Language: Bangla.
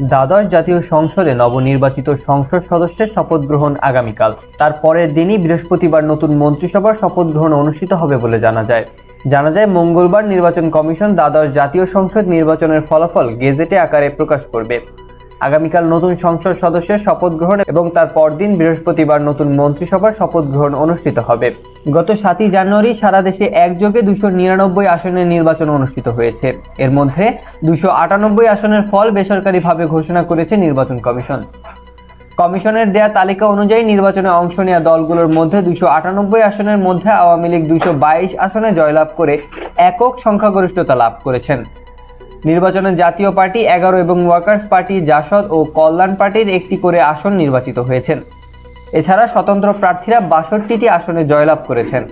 দ্বাদশ জাতীয় সংসদে নবনির্বাচিত সংসদ সদস্যের শপথ গ্রহণ আগামীকাল। তার পরের দিনই বৃহস্পতিবার নতুন মন্ত্রিসভার শপথ গ্রহণ অনুষ্ঠিত হবে বলে জানা যায়। মঙ্গলবার নির্বাচন কমিশন দ্বাদশ জাতীয় সংসদ নির্বাচনের ফলাফল গেজেটে আকারে প্রকাশ করবে। আগামীকাল নতুন সংসদ সদস্যের শপথ গ্রহণ এবং তার পরদিন বৃহস্পতিবার নতুন মন্ত্রিসভার শপথ গ্রহণ অনুষ্ঠিত হবে। গত 7 জানুয়ারি সারা দেশে একযোগে 299 আসনের নির্বাচন অনুষ্ঠিত হয়েছে। এর মধ্যে 298 আসনের ফল বেসরকারিভাবে ঘোষণা করেছে নির্বাচন কমিশন। কমিশনের দেয়া তালিকা অনুযায়ী নির্বাচনে অংশ নেওয়া দলগুলোর মধ্যে 298 আসনের মধ্যে আওয়ামী লীগ 222 আসনে জয়লাভ করে একক সংখ্যাগরিষ্ঠতা লাভ করেছেন। নির্বাচনে জাতীয় পার্টি 11 এবং ওয়ার্কার্স পার্টি, জাসদ ও কল্যাণ পার্টির একটি করে আসন নির্বাচিত হয়েছেন। এছাড়া স্বতন্ত্র প্রার্থীরা 62টি আসনে জয়লাভ করেছেন।